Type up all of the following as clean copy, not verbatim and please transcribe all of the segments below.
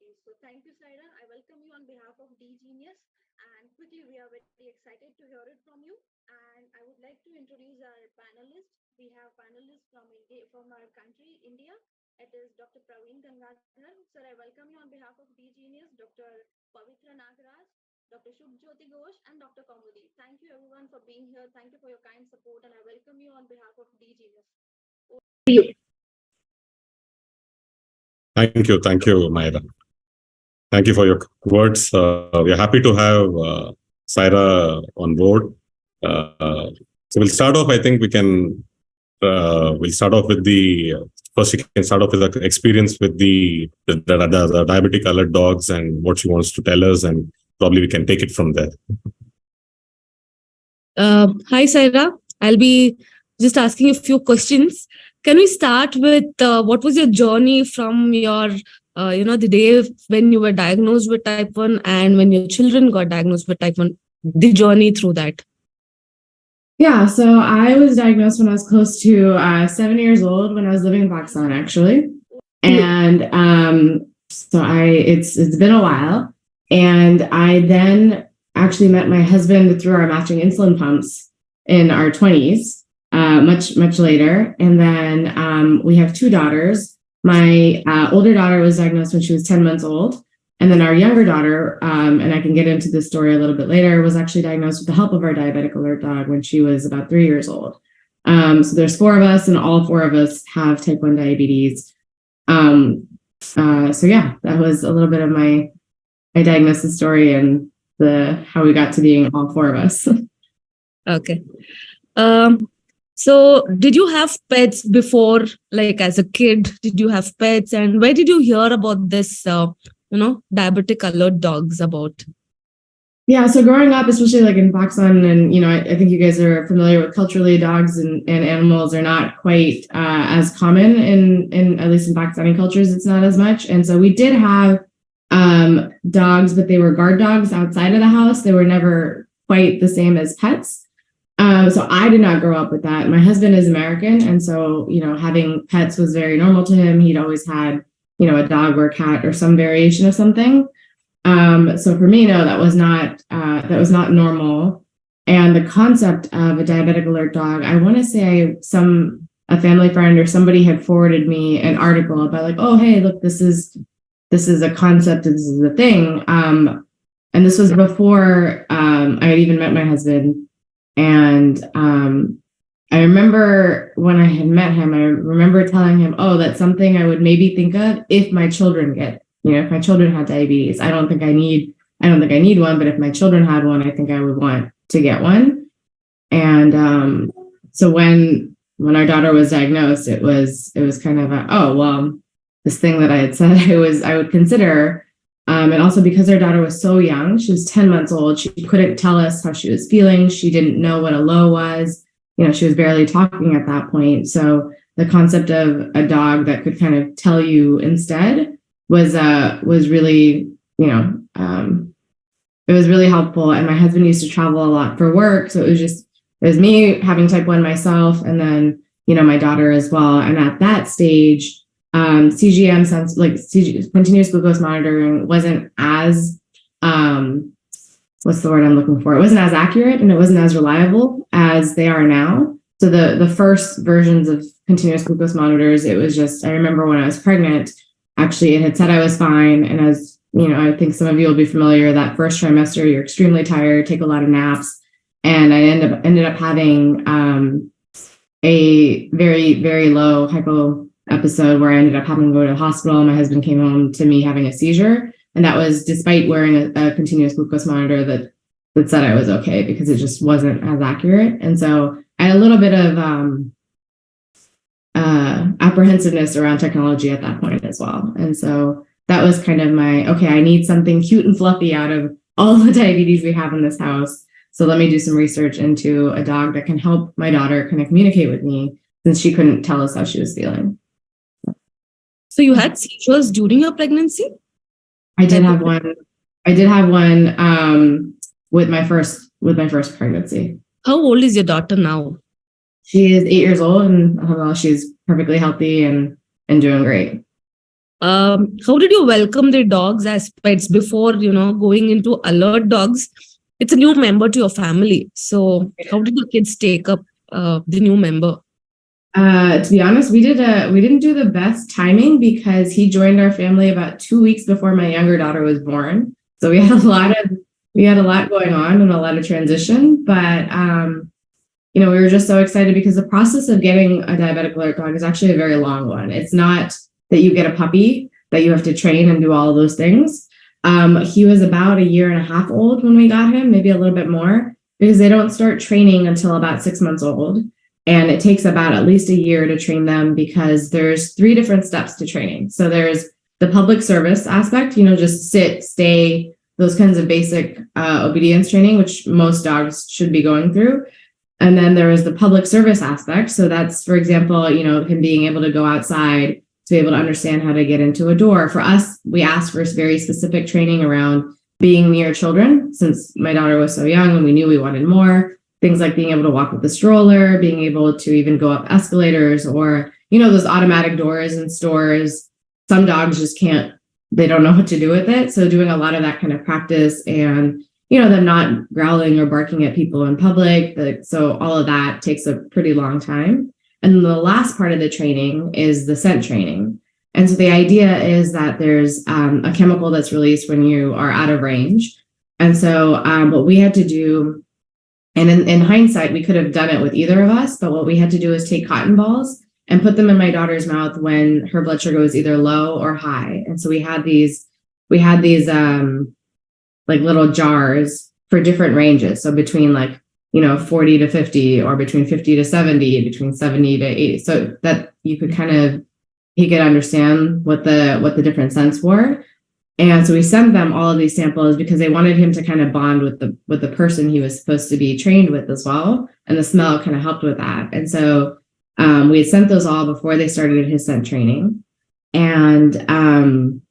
So thank you, Saira. I welcome you on behalf of D Genius. And quickly, we are very excited to hear it from you. And I would like to introduce our panelists. We have panelists from India, from our country, India. It is Dr. Praveen Gangadhar. Sir, I welcome you on behalf of D Genius, Dr. Pavitra Nagaraj, Dr. Shubh Jyoti Ghosh, and Dr. Kamudi. Thank you, everyone, for being here. Thank you for your kind support. And I welcome you on behalf of D Genius. Over to you. Thank you, Myra. Thank you for your words. We are happy to have Saira on board. So we'll start off. I think we'll start off with the first. You can start off with the experience with the diabetic alert dogs and what she wants to tell us, and probably we can take it from there. Hi, Saira. I'll be just asking a few questions. Can we start with what was your journey from your, the day when you were diagnosed with type 1 and when your children got diagnosed with type 1, the journey through that? Yeah, so I was diagnosed when I was close to 7 years old when I was living in Pakistan, actually. And it's been a while. And I then actually met my husband through our matching insulin pumps in our 20s. Much later. And then we have two daughters. My older daughter was diagnosed when she was 10 months old. And then our younger daughter, and I can get into this story a little bit later, was actually diagnosed with the help of our Diabetic Alert Dog when she was about 3 years old. So there's four of us, and all four of us have type 1 diabetes. So yeah, that was a little bit of my diagnosis story and how we got to being all four of us. Okay. So did you have pets before, like as a kid? Did you have pets? And where did you hear about this, diabetic alert dogs about? Yeah, so growing up, especially like in Pakistan, and I think you guys are familiar with culturally, dogs and animals are not quite as common in at least in Pakistani cultures. It's not as much, and so we did have dogs, but they were guard dogs outside of the house. They were never quite the same as pets. So I did not grow up with that. My husband is American, and so having pets was very normal to him. He'd always had a dog or a cat or some variation of something. So for me, no, that was not normal. And the concept of a diabetic alert dog, I want to say a family friend or somebody had forwarded me an article about like, oh, hey, look, this is a concept, this is a thing. And this was before I had even met my husband. And I remember when I had met him, I remember telling him, oh, that's something I would maybe think of if my children if my children had diabetes. I don't think I need one, but if my children had one, I think I would want to get one. And so when our daughter was diagnosed, it was kind of this thing that I had said I would consider. And also because our daughter was so young, she was 10 months old, she couldn't tell us how she was feeling. She didn't know what a low was. She was barely talking at that point. So the concept of a dog that could kind of tell you instead was really, it was really helpful. And my husband used to travel a lot for work. So it was me having type 1 myself, and then, my daughter as well. And at that stage, CGM continuous glucose monitoring wasn't as what's the word I'm looking for? It wasn't as accurate and it wasn't as reliable as they are now. So the first versions of continuous glucose monitors, it was just, I remember when I was pregnant, actually it had said I was fine. And as I think some of you will be familiar, that first trimester, you're extremely tired, take a lot of naps. And I ended up having a very, very low hypo episode where I ended up having to go to the hospital. My husband came home to me having a seizure. And that was despite wearing a continuous glucose monitor that said I was okay, because it just wasn't as accurate. And so I had a little bit of apprehensiveness around technology at that point as well. And so that was kind of I need something cute and fluffy out of all the diabetes we have in this house. So let me do some research into a dog that can help my daughter kind of communicate with me, since she couldn't tell us how she was feeling. So you had seizures during your pregnancy? I did have one. With my first pregnancy. How old is your daughter now? She is 8 years old, and she's perfectly healthy and doing great. how did you welcome the dogs as pets before, going into alert dogs? It's a new member to your family. So how did the kids take up the new member? To be honest, we didn't do the best timing because he joined our family about 2 weeks before my younger daughter was born. So we had a lot going on and a lot of transition. But we were just so excited because the process of getting a diabetic alert dog is actually a very long one. It's not that you get a puppy that you have to train and do all of those things. He was about 1.5 years old when we got him, maybe a little bit more, because they don't start training until about 6 months old. And it takes about at least 1 year to train them because there's 3 different steps to training. So there's the public service aspect, just sit, stay, those kinds of basic obedience training, which most dogs should be going through. And then there is the public service aspect. So that's, for example, him being able to go outside, to be able to understand how to get into a door. For us, we asked for very specific training around being near children, since my daughter was so young and we knew we wanted more. Things like being able to walk with the stroller, being able to even go up escalators, or, those automatic doors in stores. Some dogs just can't, they don't know what to do with it. So doing a lot of that kind of practice and, them not growling or barking at people in public. So all of that takes a pretty long time. And then the last part of the training is the scent training. And so the idea is that there's a chemical that's released when you are out of range. And so what we had to do, and in hindsight, we could have done it with either of us, but what we had to do is take cotton balls and put them in my daughter's mouth when her blood sugar was either low or high. And so we had these like little jars for different ranges. So between 40 to 50, or between 50 to 70, between 70 to 80. So that he could understand what the different scents were. And so we sent them all of these samples because they wanted him to kind of bond with the person he was supposed to be trained with as well. And the smell kind of helped with that. And so we had sent those all before they started his scent training. And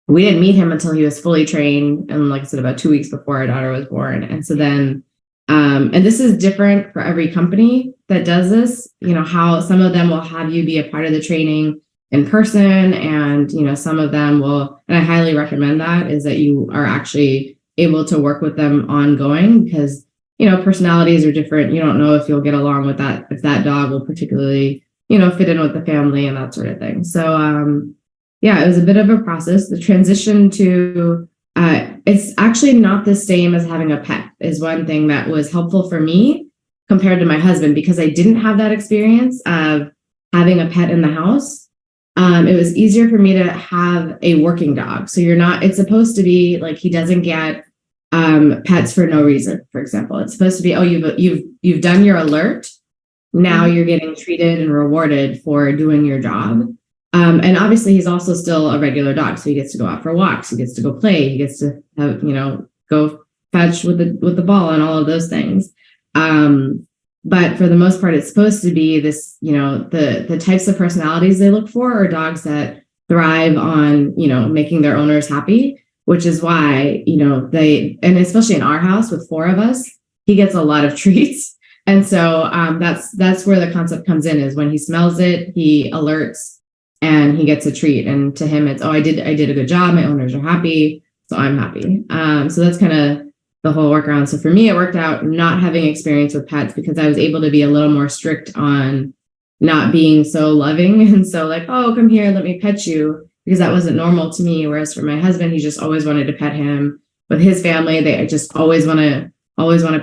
we didn't meet him until he was fully trained. And like I said, about 2 weeks before our daughter was born. And so then, and this is different for every company that does this, how some of them will have you be a part of the training in person, and some of them will, and I highly recommend that, is that you are actually able to work with them ongoing, because personalities are different. You don't know if you'll get along with that, if that dog will particularly fit in with the family and that sort of thing. So it was a bit of a process. The transition to it's actually not the same as having a pet, is one thing that was helpful for me compared to my husband, because I didn't have that experience of having a pet in the house. It was easier for me to have a working dog. So it's supposed to be like, he doesn't get pets for no reason. For example, it's supposed to be, oh, you've done your alert. Now you're getting treated and rewarded for doing your job. And obviously he's also still a regular dog. So he gets to go out for walks. He gets to go play. He gets to have, go fetch with the ball and all of those things. But for the most part, it's supposed to be this, the types of personalities they look for are dogs that thrive on, making their owners happy, which is why, and especially in our house with 4 of us, he gets a lot of treats. And so that's where the concept comes in, is when he smells it, he alerts and he gets a treat. And to him, it's, oh, I did a good job. My owners are happy, so I'm happy. So that's kind of the whole workaround. So for me, it worked out not having experience with pets, because I was able to be a little more strict on not being so loving and so like, oh, come here, let me pet you, because that wasn't normal to me. Whereas for my husband, he just always wanted to pet him. With his family, they just always want to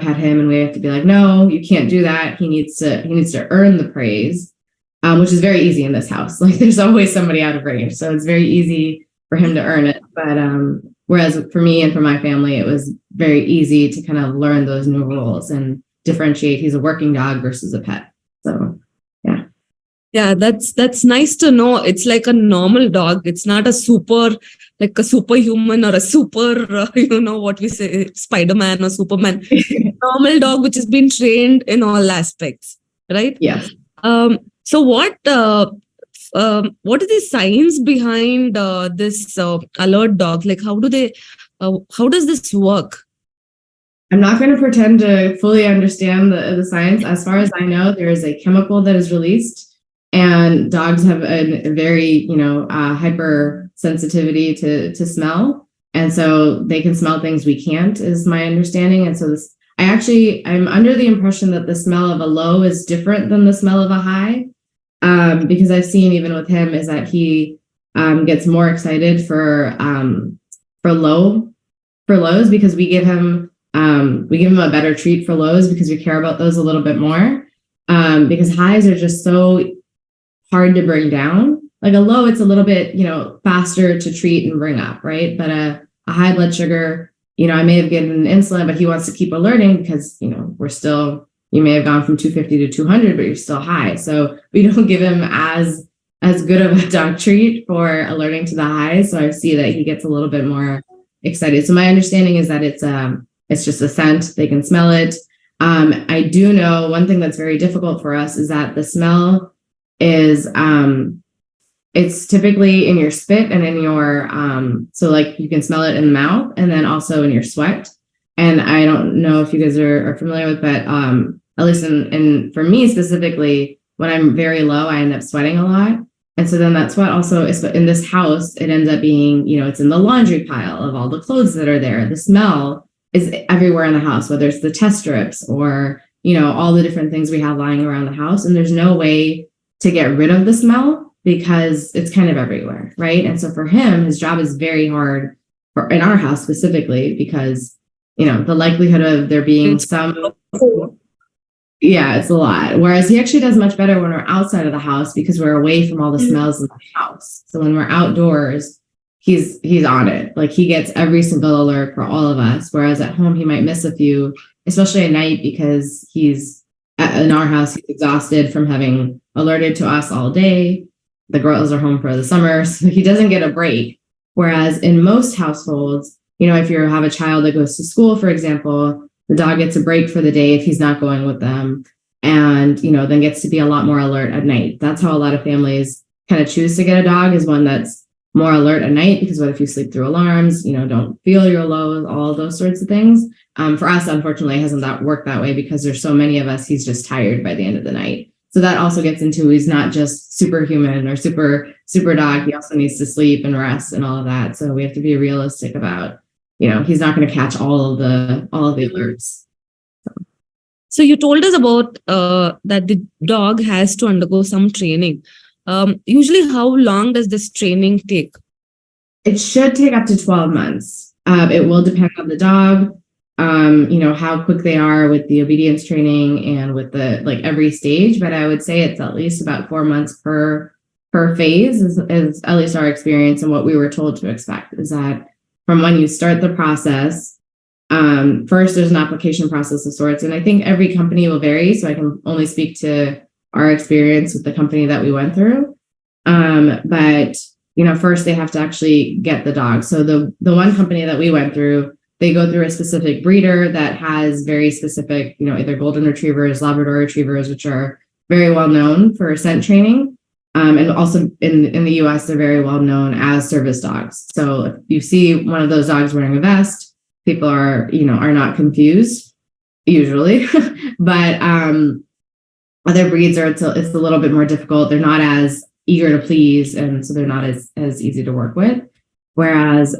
pet him, and we have to be like, no, you can't do that. He needs to earn the praise, which is very easy in this house. Like, there's always somebody out of range, so it's very easy for him to earn it. But whereas for me and for my family, it was very easy to kind of learn those new rules and differentiate. He's a working dog versus a pet. So, yeah. Yeah, that's nice to know. It's like a normal dog. It's not a superhuman or a super, what we say, Spider-Man or Superman. Normal dog, which has been trained in all aspects, right? Yes. So what is the science behind this alert dog? Like, how does this work? I'm not going to pretend to fully understand the science. As far as I know, there is a chemical that is released And dogs have a very, hypersensitivity to smell. And so they can smell things we can't, is my understanding. And so I'm under the impression that the smell of a low is different than the smell of a high. Because I've seen even with him is that he gets more excited for lows because we give him a better treat for lows because we care about those a little bit more. Because highs are just so hard to bring down. Like a low, it's a little bit, faster to treat and bring up, right? But a high blood sugar, I may have given insulin, but he wants to keep alerting because, you may have gone from 250 to 200, but you're still high. So we don't give him as good of a dog treat for alerting to the highs. So I see that he gets a little bit more excited. So my understanding is that it's just a scent. They can smell it. I do know one thing that's very difficult for us is that the smell is it's typically in your spit and in your so like you can smell it in the mouth and then also in your sweat. And I don't know if you guys are familiar with, but at least in for me specifically, when I'm very low, I end up sweating a lot. And so then that sweat also is in this house, it ends up being, it's in the laundry pile of all the clothes that are there. The smell is everywhere in the house, whether it's the test strips or, all the different things we have lying around the house. And there's no way to get rid of the smell because it's kind of everywhere, right? And so for him, his job is very hard in our house specifically because, the likelihood of there being some, it's a lot. Whereas he actually does much better when we're outside of the house because we're away from all the smells in the house. So when we're outdoors, he's on it. Like he gets every single alert for all of us. Whereas at home, he might miss a few, especially at night because in our house, he's exhausted from having alerted to us all day. The girls are home for the summer, so he doesn't get a break. Whereas in most households, if you have a child that goes to school, for example, the dog gets a break for the day if he's not going with them and, then gets to be a lot more alert at night. That's how a lot of families kind of choose to get a dog is one that's more alert at night because what if you sleep through alarms, don't feel your lows, all those sorts of things. For us, unfortunately, it hasn't worked that way because there's so many of us, he's just tired by the end of the night. So that also gets into he's not just superhuman or super dog. He also needs to sleep and rest and all of that. So we have to be realistic about, he's not going to catch all of the alerts. So you told us about that the dog has to undergo some training. Usually, how long does this training take? It should take up to 12 months. It will depend on the dog. How quick they are with the obedience training and with the every stage, but I would say it's at least about 4 months per phase is at least our experience and what we were told to expect is that from when you start the process, first there's an application process of sorts. And I think every company will vary. So I can only speak to our experience with the company that we went through. But first they have to actually get the dog. So the one company that we went through, they go through a specific breeder that has very specific, either golden retrievers, Labrador retrievers, which are very well known for scent training. And also in the US, they're very well known as service dogs. So if you see one of those dogs wearing a vest, people are not confused usually, but other breeds it's a little bit more difficult. They're not as eager to please. And so they're not as easy to work with. Whereas,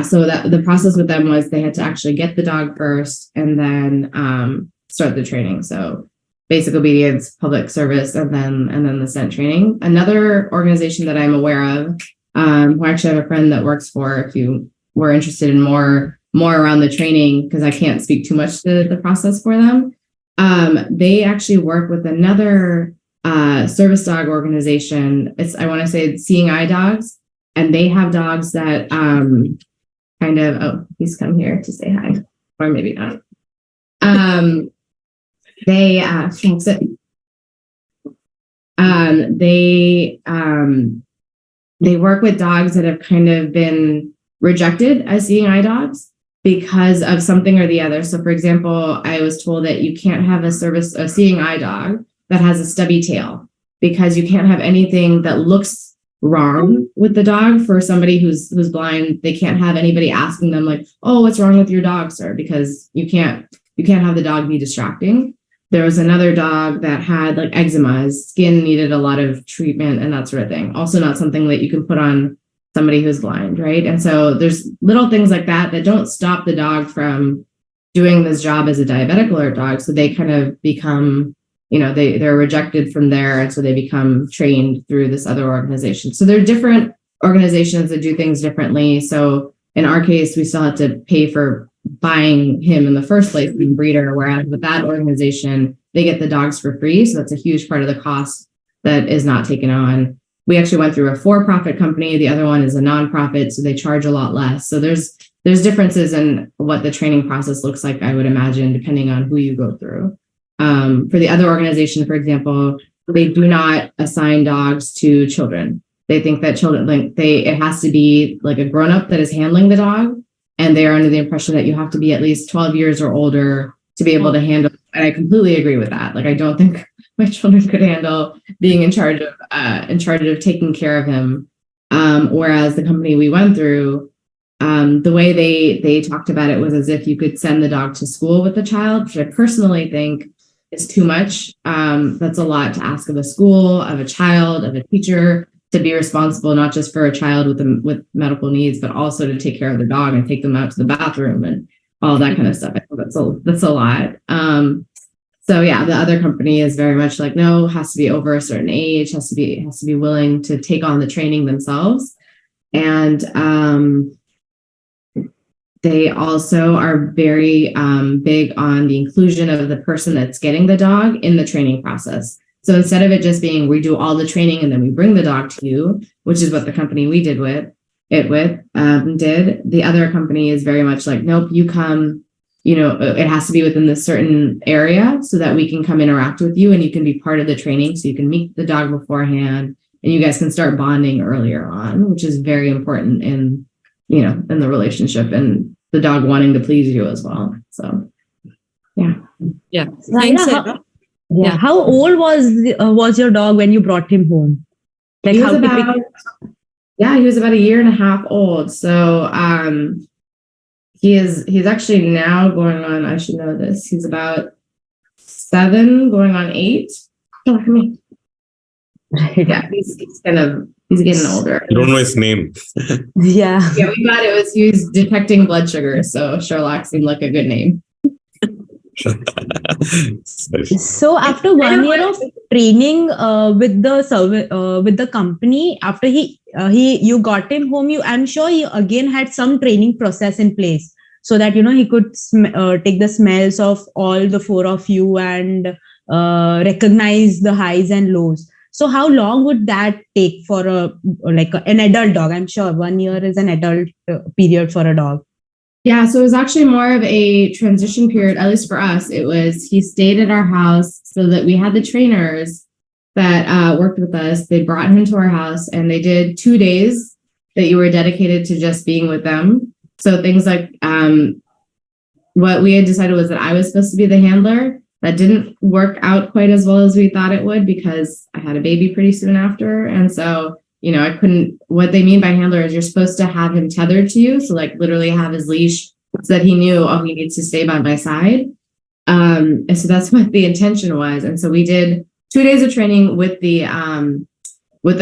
so that the process with them was they had to actually get the dog first and then start the training. So basic obedience, public service, and then the scent training. Another organization that I'm aware of, who I actually have a friend that works for, if you were interested in more around the training, because I can't speak too much to the process for them. They actually work with another service dog organization. I want to say Seeing Eye Dogs, and they have dogs that he's come here to say hi, or maybe not. They work with dogs that have kind of been rejected as Seeing Eye Dogs because of something or the other. So for example, I was told that you can't have a Seeing Eye dog that has a stubby tail because you can't have anything that looks wrong with the dog. For somebody who's blind, they can't have anybody asking them like, oh, what's wrong with your dog, sir? Because you can't have the dog be distracting. There was another dog that had like eczema. His skin needed a lot of treatment and that sort of thing. Also not something that you can put on somebody who's blind, right? And so there's little things like that that don't stop the dog from doing this job as a diabetic alert dog. So they kind of become, they're rejected from there. And so they become trained through this other organization. So there are different organizations that do things differently. So in our case, we still have to pay for buying him in the first place, being breeder, whereas with that organization, they get the dogs for free. So that's a huge part of the cost that is not taken on. We actually went through a for-profit company. The other one is a nonprofit, so they charge a lot less. So there's differences in what the training process looks like, I would imagine, depending on who you go through. For the other organization, for example, they do not assign dogs to children. They think that children, it has to be like a grown-up that is handling the dog. And they are under the impression that you have to be at least 12 years or older to be able to handle. And I completely agree with that. Like, I don't think my children could handle being in charge of taking care of him. Whereas the company we went through, the way they talked about it was as if you could send the dog to school with the child, which I personally think is too much. That's a lot to ask of a school, of a child, of a teacher, to be responsible not just for a child with medical needs, but also to take care of their dog and take them out to the bathroom and all that kind of stuff. I think that's a lot. So yeah, the other company is very much like, no, has to be over a certain age, has to be willing to take on the training themselves. And they also are very big on the inclusion of the person that's getting the dog in the training process. So instead of it just being, we do all the training and then we bring the dog to you, which is what the company we did did. The other company is very much like, nope, you come, it has to be within this certain area so that we can come interact with you and you can be part of the training. So you can meet the dog beforehand and you guys can start bonding earlier on, which is very important in the relationship and the dog wanting to please you as well. So, yeah. Yeah. Thanks, Sarah. Yeah. How old was your dog when you brought him home? Like, he was about a year and a half old. So he's actually now going on, I should know this, he's about 7 going on 8. Oh, come here. Yeah, he's getting older. You don't know his name. Yeah. Yeah, we got it. He was detecting blood sugar, so Sherlock seemed like a good name. So after 1 year of training with the company, after you got him home, I'm sure he again had some training process in place so that he could take the smells of all the 4 of you and recognize the highs and lows. So how long would that take for an adult dog? I'm sure 1 year is an adult period for a dog. Yeah, so it was actually more of a transition period, at least for us. He stayed at our house so that we had the trainers that worked with us. They brought him to our house and they did 2 days that you were dedicated to just being with them. So things like what we had decided was that I was supposed to be the handler. That didn't work out quite as well as we thought it would because I had a baby pretty soon after. And so I couldn't, what they mean by handler is you're supposed to have him tethered to you. So like literally have his leash so that he knew, he needs to stay by my side. And so that's what the intention was. And so we did 2 days of training with the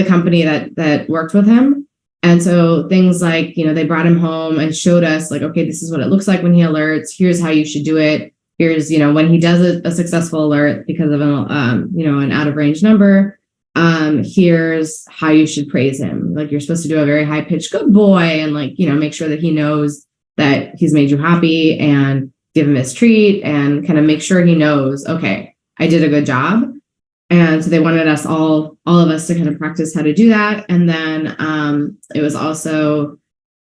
company that worked with him. And so things like, they brought him home and showed us like, okay, this is what it looks like when he alerts. Here's how you should do it. Here's, when he does a successful alert because of an out of range number. Here's how you should praise him. Like you're supposed to do a very high pitched good boy and make sure that he knows that he's made you happy and give him his treat and kind of make sure he knows, okay, I did a good job. And so they wanted us all of us to kind of practice how to do that. And then it was also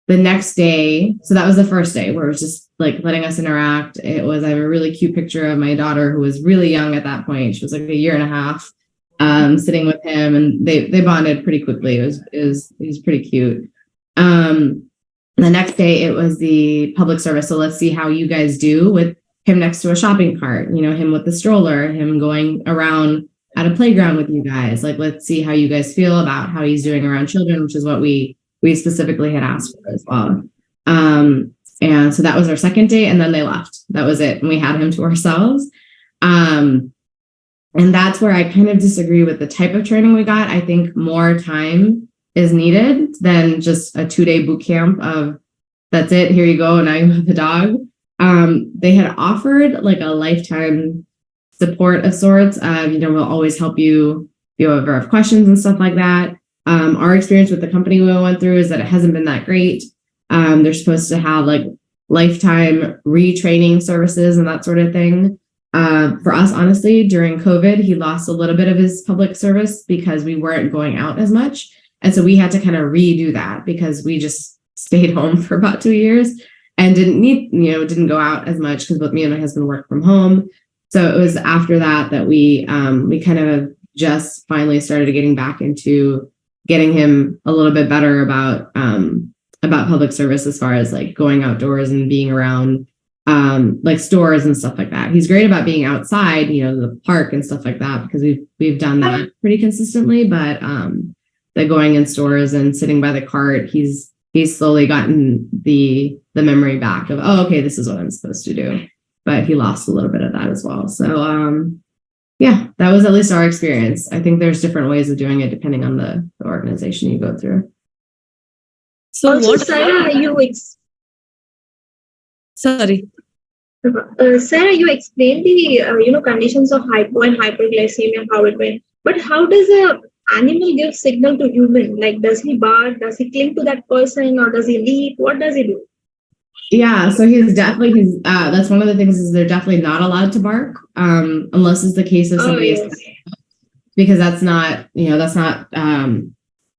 the next day. So that was the first day where it was just like letting us interact. I have a really cute picture of my daughter who was really young at that point. She was like a year and a half. Sitting with him and they bonded pretty quickly. It was pretty cute. The next day it was the public service. So let's see how you guys do with him next to a shopping cart, him with the stroller, him going around at a playground with you guys. Like, let's see how you guys feel about how he's doing around children, which is what we specifically had asked for as well. And so that was our second day and then they left. That was it. And we had him to ourselves. And that's where I kind of disagree with the type of training we got. I think more time is needed than just a 2-day boot camp of that's it, here you go, now you have the dog. They had offered like a lifetime support of sorts. We'll always help you if you ever have questions and stuff like that. Our experience with the company we went through is that it hasn't been that great. They're supposed to have like lifetime retraining services and that sort of thing. For us, honestly, during COVID, he lost a little bit of his public service because we weren't going out as much. And so we had to kind of redo that because we just stayed home for about 2 years and didn't go out as much because both me and my husband work from home. So it was after that we kind of just finally started getting back into getting him a little bit better about public service as far as like going outdoors and being around like stores and stuff like that. He's great about being outside, the park and stuff like that, because we've done that pretty consistently. But the going in stores and sitting by the cart, he's slowly gotten the memory back of, oh, okay, this is what I'm supposed to do. But he lost a little bit of that as well. So that was at least our experience. I think there's different ways of doing it depending on the organization you go through. So also, Sarah, Sarah, you explained the conditions of hypo and hyperglycemia, how it went. But how does a animal give signal to human? Like, does he bark? Does he cling to that person, or does he leap? What does he do? Yeah, so that's one of the things is they're definitely not allowed to bark unless it's the case of somebody because that's not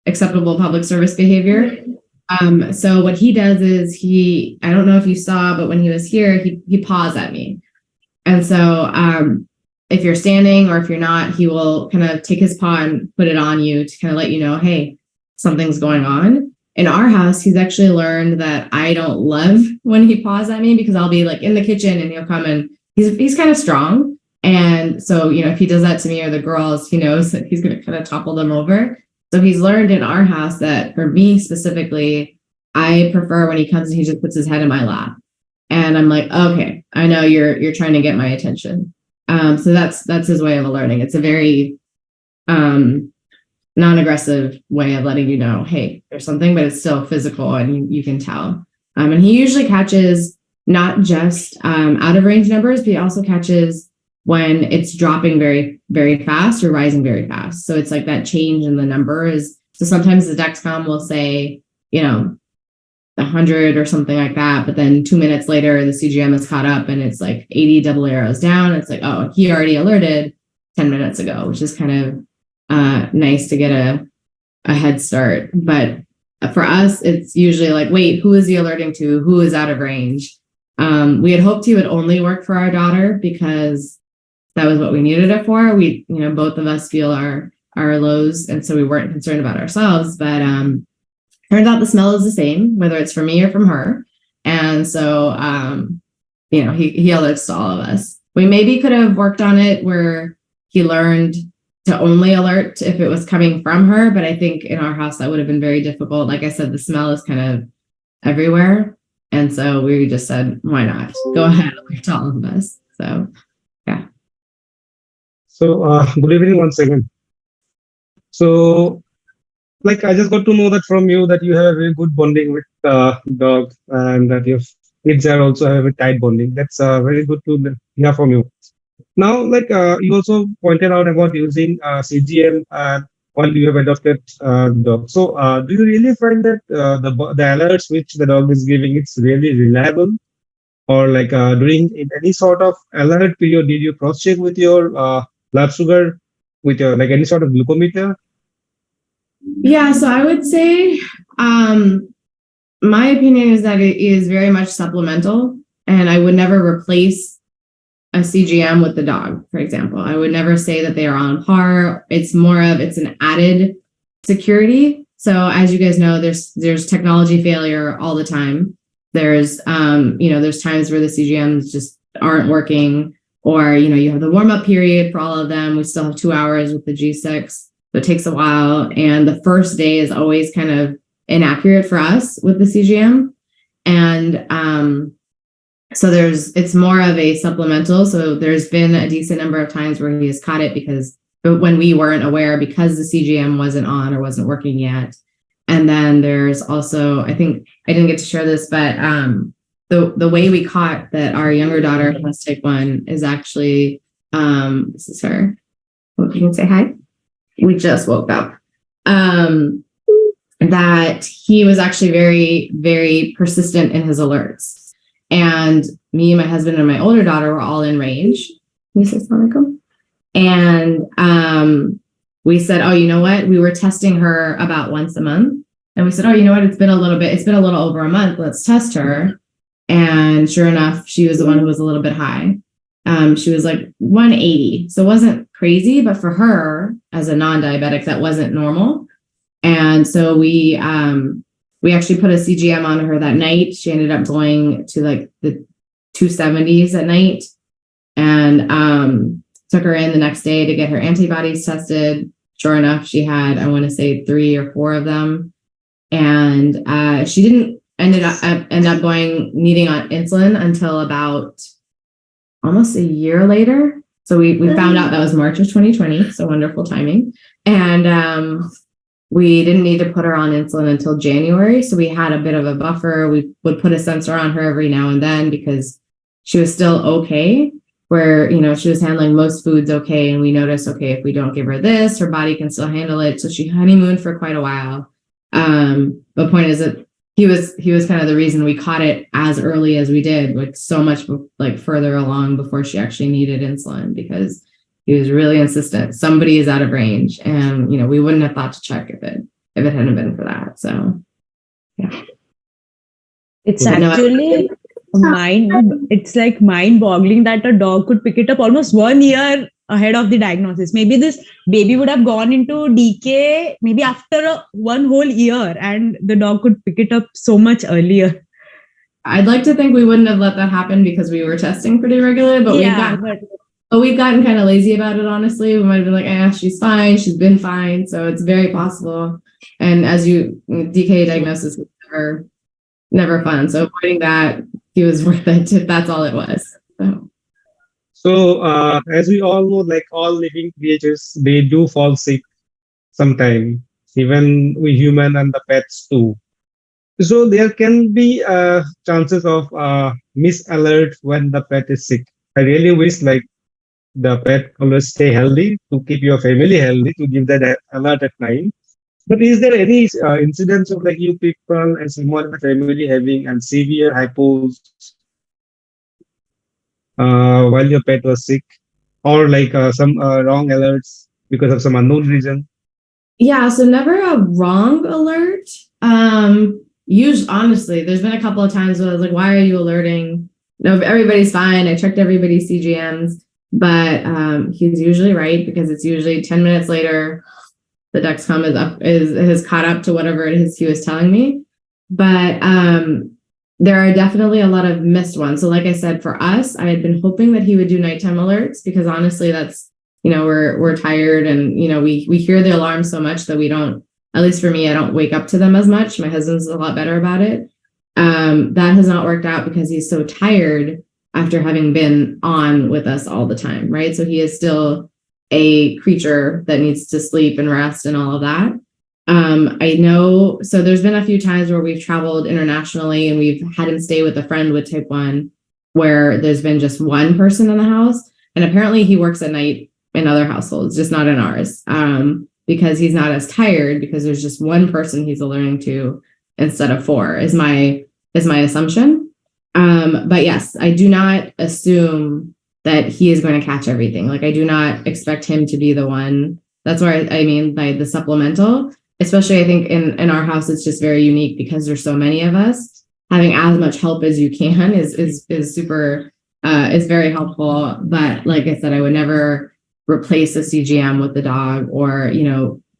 acceptable public service behavior. So what he does is I don't know if you saw, but when he was here, he paws at me. And so if you're standing or if you're not, he will kind of take his paw and put it on you to kind of let you know, hey, something's going on. In our house, he's actually learned that I don't love when he paws at me because I'll be like in the kitchen and he'll come and he's kind of strong. And so, if he does that to me or the girls, he knows that he's going to kind of topple them over. So he's learned in our house that for me specifically, I prefer when he comes and he just puts his head in my lap. And I'm like, okay, I know you're trying to get my attention. So that's his way of learning. It's a very non-aggressive way of letting you know, hey, there's something, but it's still physical and you can tell. And he usually catches not just out of range numbers, but he also catches when it's dropping very, very fast or rising very fast. So it's like that change in the number so sometimes the Dexcom will say, 100 or something like that. But then 2 minutes later, the CGM is caught up and it's like 80 double arrows down. It's like, oh, he already alerted 10 minutes ago, which is kind of nice to get a head start. But for us, it's usually like, wait, who is he alerting to? Who is out of range? We had hoped he would only work for our daughter because that was what we needed it for. We, both of us feel our lows. And so we weren't concerned about ourselves, but turns out the smell is the same, whether it's from me or from her. And so, he alerts to all of us. We maybe could have worked on it where he learned to only alert if it was coming from her. But I think in our house, that would have been very difficult. Like I said, the smell is kind of everywhere. And so we just said, why not? Go ahead, alert to all of us. So, yeah. So, good evening once again. So, I just got to know that from you that you have a very good bonding with dogs and that your kids are also have a tight bonding. That's very good to hear from you. Now, you also pointed out about using CGM while you have adopted dog. So, do you really find that the alerts which the dog is giving, it's really reliable? Or during any sort of alert period, did you cross-check with your blood sugar, with your any sort of glucometer? Yeah, so I would say my opinion is that it is very much supplemental, and I would never replace a CGM with the dog, for example. I would never say that they are on par. It's an added security. So as you guys know, there's technology failure all the time. There's there's times where the CGMs just aren't working, or you have the warm-up period for all of them. We still have 2 hours with the G6, so it takes a while. And the first day is always kind of inaccurate for us with the CGM. And So it's more of a supplemental. So there's been a decent number of times where he has caught it but when we weren't aware, because the CGM wasn't on or wasn't working yet. And then there's also, I think I didn't get to share this, but the way we caught that our younger daughter has type 1 is actually, this is her. You can say hi. We just woke up. That he was actually very, very persistent in his alerts. And me, my husband, and my older daughter were all in range. Can you say assalamu alaikum? And we said, oh, you know what? We were testing her about once a month. And we said, oh, you know what? It's been a little over a month. Let's test her. And sure enough, she was the one who was a little bit high. She was like 180. So it wasn't crazy, but for her as a non-diabetic, that wasn't normal. And so we actually put a CGM on her that night. She ended up going to like the 270s at night, and took her in the next day to get her antibodies tested. Sure enough, she had, I want to say, 3 or 4 of them. And she didn't end up needing insulin until about almost a year later. So we found out that was March of 2020. So wonderful timing. And we didn't need to put her on insulin until January. So we had a bit of a buffer. We would put a sensor on her every now and then because she was still okay, where, she was handling most foods okay. And we noticed, okay, if we don't give her this, her body can still handle it. So she honeymooned for quite a while. The point is that he was kind of the reason we caught it as early as we did, like so much like further along before she actually needed insulin, because he was really insistent. Somebody is out of range, and we wouldn't have thought to check if it hadn't been for that. So, yeah, it's actually it's like mind-boggling that a dog could pick it up almost 1 year ahead of the diagnosis. Maybe this baby would have gone into decay maybe after 1 whole year, and the dog could pick it up so much earlier. I'd like to think we wouldn't have let that happen because we were testing pretty regularly, but we've gotten kind of lazy about it, honestly. We might have been like, she's fine. She's been fine. So it's very possible. And as DK diagnosis was never fun. So avoiding that, he was worth it if that's all it was. So as we all know, like all living creatures, they do fall sick sometime, even we human and the pets too. So there can be chances of misalert when the pet is sick. I really wish like the pet always stay healthy to keep your family healthy, to give that alert at night. But is there any incidents of like you people and someone in the family having severe hypos while your pet was sick, or like some wrong alerts because of some unknown reason? Yeah, so never a wrong alert. Usually, honestly, there's been a couple of times where I was like, why are you alerting? No, everybody's fine. I checked everybody's CGMs. But he's usually right, because it's usually 10 minutes later, the Dexcom has caught up to whatever it is he was telling me. But there are definitely a lot of missed ones. So like I said, for us, I had been hoping that he would do nighttime alerts, because honestly, that's, we're tired, and, we hear the alarm so much that we don't, at least for me, I don't wake up to them as much. My husband's a lot better about it. That has not worked out because he's so tired after having been on with us all the time, right? So he is still a creature that needs to sleep and rest and all of that. I know, so there's been a few times where we've traveled internationally and we've had him stay with a friend with type 1, where there's been just one person in the house. And apparently he works at night in other households, just not in ours, because he's not as tired, because there's just one person he's alerting to instead of 4 is my assumption. But yes, I do not assume that he is going to catch everything. Like, I do not expect him to be the one. That's where I mean by the supplemental, especially I think in our house, it's just very unique because there's so many of us. Having as much help as you can is super, is very helpful. But like I said, I would never replace a CGM with the dog or,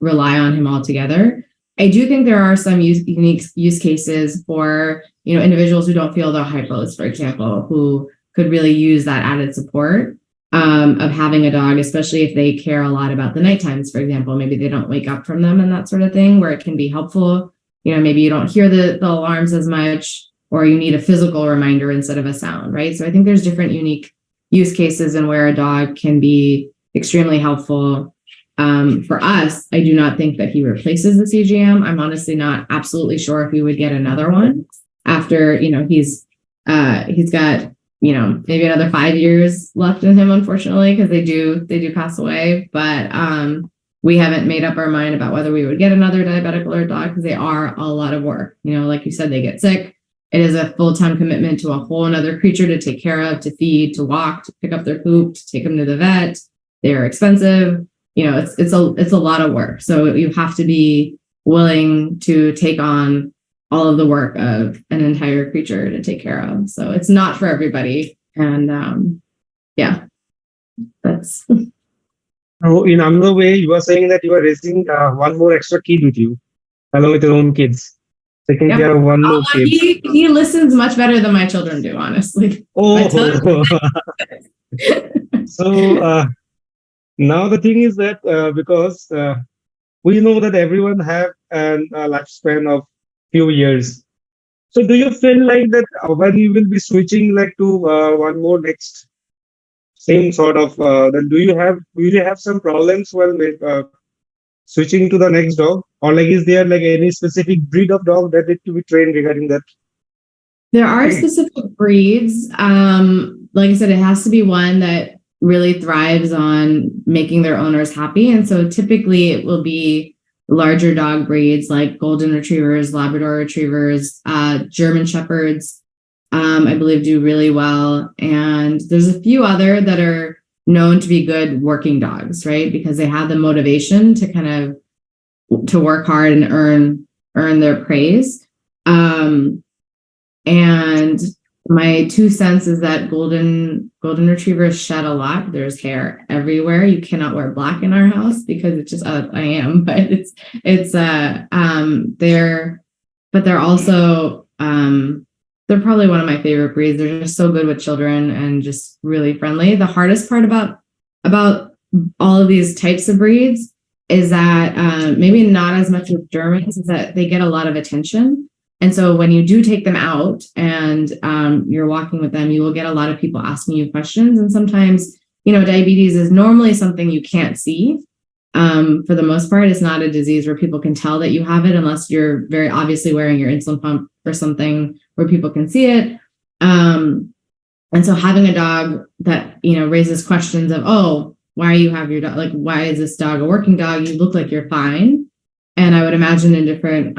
rely on him altogether. I do think there are some unique use cases for, individuals who don't feel the hypos, for example, who could really use that added support of having a dog, especially if they care a lot about the night times, for example. Maybe they don't wake up from them and that sort of thing, where it can be helpful. Maybe you don't hear the alarms as much, or you need a physical reminder instead of a sound, right? So I think there's different unique use cases and where a dog can be extremely helpful. For us, I do not think that he replaces the CGM. I'm honestly not absolutely sure if we would get another one after, he's got, maybe another 5 years left in him, unfortunately, because they do pass away. But we haven't made up our mind about whether we would get another diabetic alert dog, because they are a lot of work. Like you said, they get sick. It is a full-time commitment to a whole another creature to take care of, to feed, to walk, to pick up their poop, to take them to the vet. They're expensive. It's a lot of work. So you have to be willing to take on all of the work of an entire creature to take care of. So it's not for everybody. And that's. So in another way, you are saying that you are raising one more extra kid with you, along with your own kids. Taking care of one more kid. He listens much better than my children do, honestly. Oh. So now the thing is that because we know that everyone have a lifespan of few years. So do you feel like that when you will be switching to one more next same sort of, then do you have some problems while switching to the next dog, or is there any specific breed of dog that need to be trained regarding that? There are specific breeds. Like I said, it has to be one that really thrives on making their owners happy. And so typically it will be larger dog breeds like golden retrievers, Labrador retrievers, German shepherds, I believe do really well. And there's a few other that are known to be good working dogs, right? Because they have the motivation to to work hard and earn their praise. And my 2 cents is that golden retrievers shed a lot. There's hair everywhere. You cannot wear black in our house because it's just I am, but they're also they're probably one of my favorite breeds. They're just so good with children and just really friendly. The hardest part about all of these types of breeds is that maybe not as much with Germans, is that they get a lot of attention. And so when you do take them out and you're walking with them, you will get a lot of people asking you questions. And sometimes, diabetes is normally something you can't see. For the most part, it's not a disease where people can tell that you have it unless you're very obviously wearing your insulin pump or something where people can see it. And so having a dog that, raises questions of, oh, why you have your dog? Why is this dog a working dog? You look like you're fine. And I would imagine in different,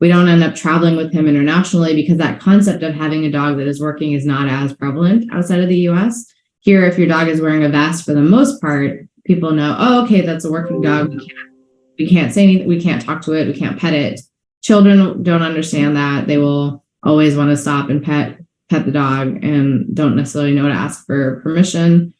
we don't end up traveling with him internationally because that concept of having a dog that is working is not as prevalent outside of the US. Here, if your dog is wearing a vest, for the most part, people know, oh, okay, that's a working dog. We can't say anything. We can't talk to it. We can't pet it. Children don't understand that. They will always want to stop and pet the dog and don't necessarily know to ask for permission.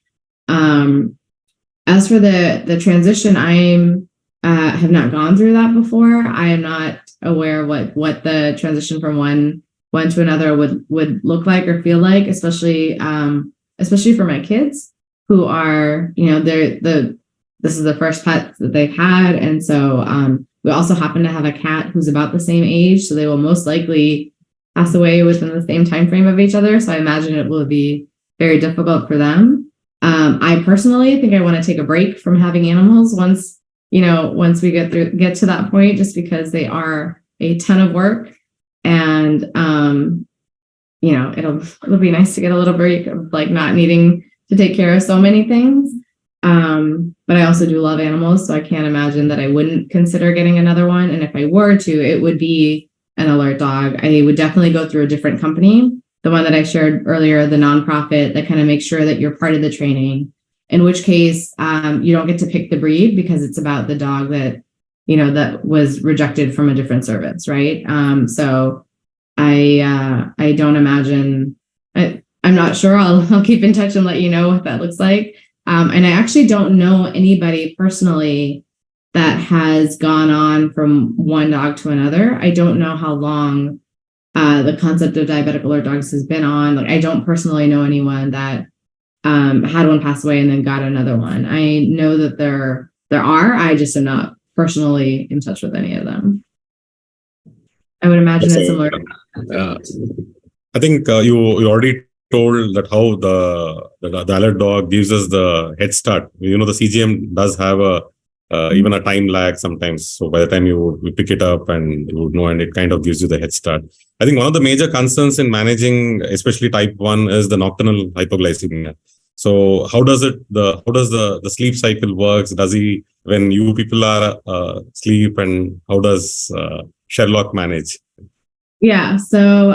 As for the transition, I have not gone through that before. I am not aware what the transition from one to another would look like or feel like, especially for my kids who are, this is the first pet that they've had. And so we also happen to have a cat who's about the same age. So they will most likely pass away within the same time frame of each other. So I imagine it will be very difficult for them. I personally think I want to take a break from having animals once we get to that point, just because they are a ton of work. And it'll be nice to get a little break of not needing to take care of so many things. But I also do love animals, so I can't imagine that I wouldn't consider getting another one. And if I were to, it would be an alert dog. I would definitely go through a different company. The one that I shared earlier, the nonprofit that kind of makes sure that you're part of the training, in which case you don't get to pick the breed because it's about the dog that, that was rejected from a different service, right? So I don't imagine, I'm not sure. I'll keep in touch and let you know what that looks like. And I actually don't know anybody personally that has gone on from one dog to another. I don't know how long the concept of diabetic alert dogs has been on. I don't personally know anyone that had one pass away and then got another one. I know that there are. I just am not personally in touch with any of them. I would imagine So, it's similar. I think you already told that how the alert dog gives us the head start. The CGM does have a even a time lag sometimes. So by the time you pick it up and you would know, and it kind of gives you the head start. I think one of the major concerns in managing, especially type 1, is the nocturnal hypoglycemia. So how does the sleep cycle works? Does he, when you people are sleep, and how does Sherlock manage? Yeah. So,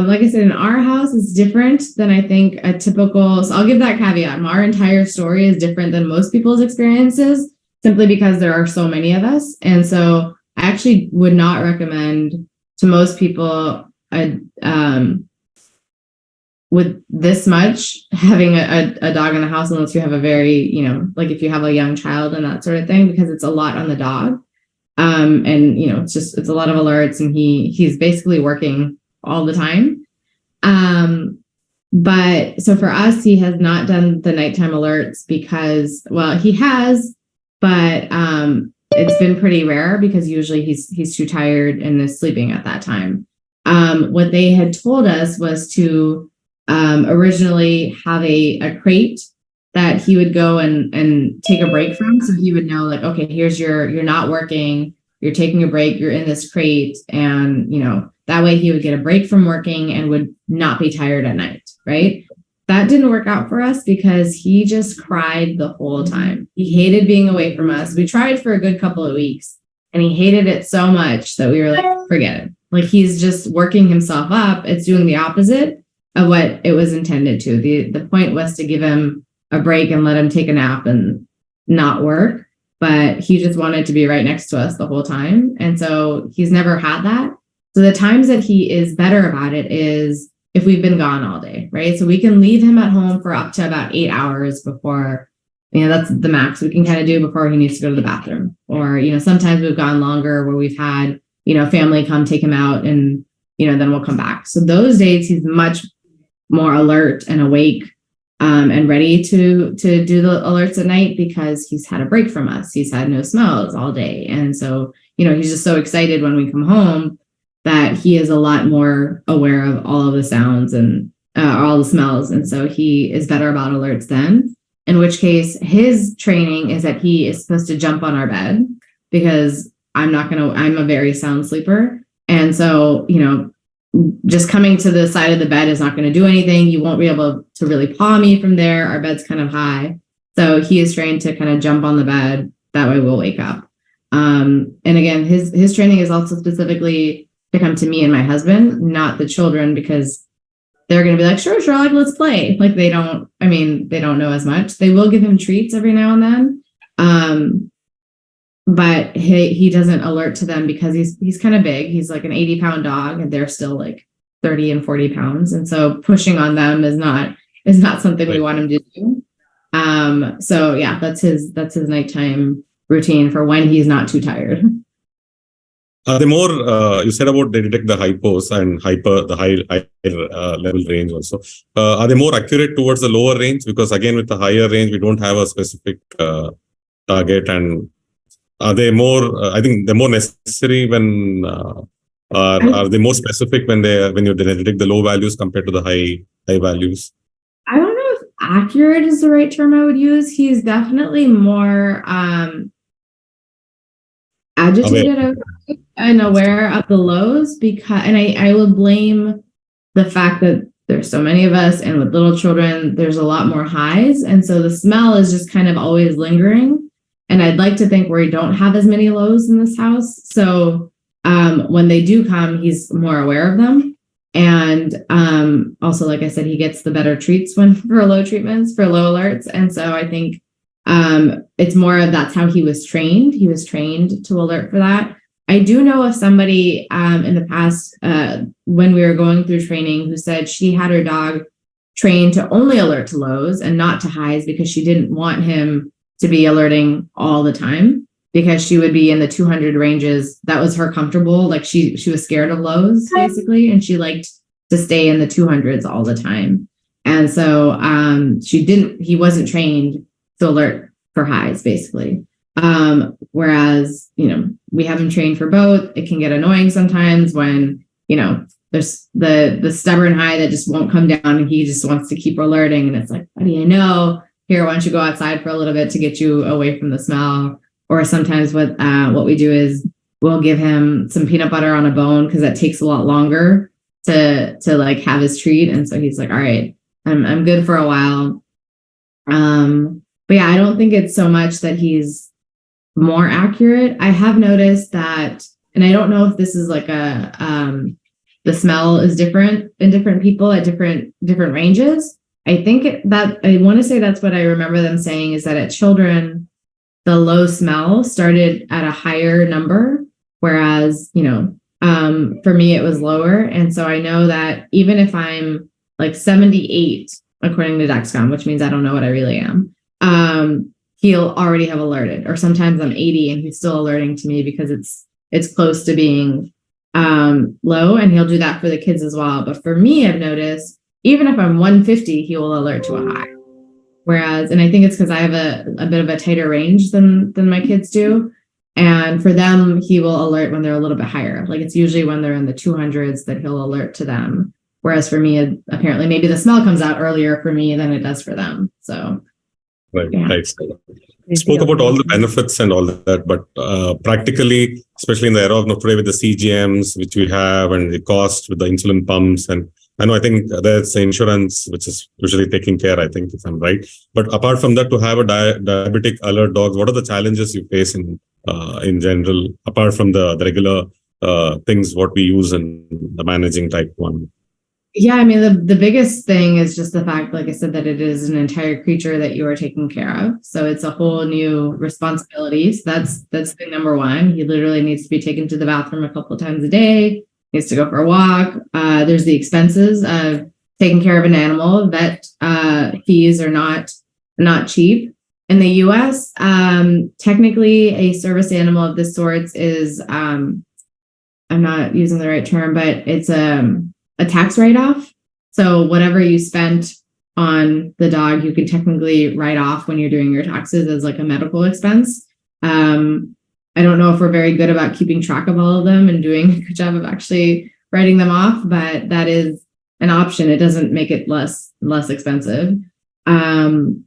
like I said, in our house, it's different than I think a typical. So I'll give that caveat. Our entire story is different than most people's experiences, simply because there are so many of us. And so I actually would not recommend to most people with this much having a dog in the house, unless you have a very, like if you have a young child and that sort of thing, because it's a lot on the dog. And it's a lot of alerts, and he's basically working all the time. But so for us, he has not done the nighttime alerts because, well, he has, but it's been pretty rare because usually he's too tired and is sleeping at that time. What they had told us was to originally have a crate that he would go and take a break from. So he would know, like, okay, you're not working, you're taking a break, you're in this crate. And, that way he would get a break from working and would not be tired at night. Right. That didn't work out for us because he just cried the whole time. He hated being away from us. We tried for a good couple of weeks and he hated it so much that we were like, forget it. Like, he's just working himself up. It's doing the opposite of what it was intended to. The point was to give him a break and let him take a nap and not work, but he just wanted to be right next to us the whole time. And so he's never had that. So the times that he is better about it is if we've been gone all day, right? So we can leave him at home for up to about 8 hours before, that's the max we can kind of do before he needs to go to the bathroom. Or, sometimes we've gone longer where we've had, family come take him out and, then we'll come back. So those days he's much more alert and awake and ready to do the alerts at night because he's had a break from us. He's had no smells all day. And so, he's just so excited when we come home that he is a lot more aware of all of the sounds and all the smells. And so he is better about alerts then, in which case his training is that he is supposed to jump on our bed because I'm a very sound sleeper. And so, just coming to the side of the bed is not going to do anything. You won't be able to really paw me from there. Our bed's kind of high. So he is trained to kind of jump on the bed. That way we'll wake up. And again, his training is also specifically to come to me and my husband, not the children, because they're going to be like, sure, like, let's play. Like, they don't know as much. They will give him treats every now and then. But he doesn't alert to them because he's kind of big. He's like an 80-pound dog and they're still like 30 and 40 pounds. And so pushing on them is not something we want him to do. So yeah, that's his nighttime routine for when he's not too tired. The more you said about they detect the hypos and the high level range also. Are they more accurate towards the lower range? Because again, with the higher range, we don't have a specific target. And are they more? I think they're more necessary when are they more specific when you detect the low values compared to the high values? I don't know if accurate is the right term I would use. He's definitely more agitated and aware of the lows and I will blame the fact that there's so many of us, and with little children, there's a lot more highs. And so the smell is just kind of always lingering. And I'd like to think we don't have as many lows in this house. So when they do come, he's more aware of them. And also, like I said, he gets the better treats for low treatments, for low alerts. And so I think it's more of that's how he was trained. He was trained to alert for that. I do know of somebody in the past when we were going through training who said she had her dog trained to only alert to lows and not to highs because she didn't want him to be alerting all the time because she would be in the 200 ranges. That was her comfortable. Like she was scared of lows basically. And she liked to stay in the 200s all the time. And so he wasn't trained to alert for highs basically. Whereas, we have him trained for both. It can get annoying sometimes when, there's the stubborn high that just won't come down and he just wants to keep alerting. And it's like, buddy, I know. Here, why don't you go outside for a little bit to get you away from the smell? Or sometimes what we do is we'll give him some peanut butter on a bone because that takes a lot longer to like have his treat. And so he's like, all right, I'm good for a while. But yeah, I don't think it's so much that he's more accurate. I have noticed that, and I don't know if this is like the smell is different in different people at different ranges. I think that I want to say that's what I remember them saying is that at children, the low smell started at a higher number, whereas, for me, it was lower. And so I know that even if I'm like 78, according to Dexcom, which means I don't know what I really am, he'll already have alerted. Or sometimes I'm 80 and he's still alerting to me because it's close to being low, and he'll do that for the kids as well. But for me, I've noticed even if I'm 150, he will alert to a high. Whereas, and I think it's because I have a bit of a tighter range than my kids do. And for them, he will alert when they're a little bit higher. Like it's usually when they're in the 200s that he'll alert to them. Whereas for me, apparently maybe the smell comes out earlier for me than it does for them. So right. Yeah. Right. Spoke about all the benefits and all that, but practically, especially in the era of today with the CGMs, which we have, and the cost with the insulin pumps, and I think there's the insurance, which is usually taking care, I think, if I'm right. But apart from that, to have a diabetic alert dogs, what are the challenges you face in general, apart from the regular things, what we use in the managing type 1? Yeah, I mean, the biggest thing is just the fact, like I said, that it is an entire creature that you are taking care of. So it's a whole new responsibility. So that's thing number one. He literally needs to be taken to the bathroom a couple of times a day, needs to go for a walk. There's the expenses of taking care of an animal. Vet fees are not cheap. In the US, technically a service animal of this sort is, I'm not using the right term, but it's a tax write-off. So whatever you spent on the dog, you can technically write off when you're doing your taxes as like a medical expense. I don't know if we're very good about keeping track of all of them and doing a good job of actually writing them off, but that is an option. It doesn't make it less expensive. And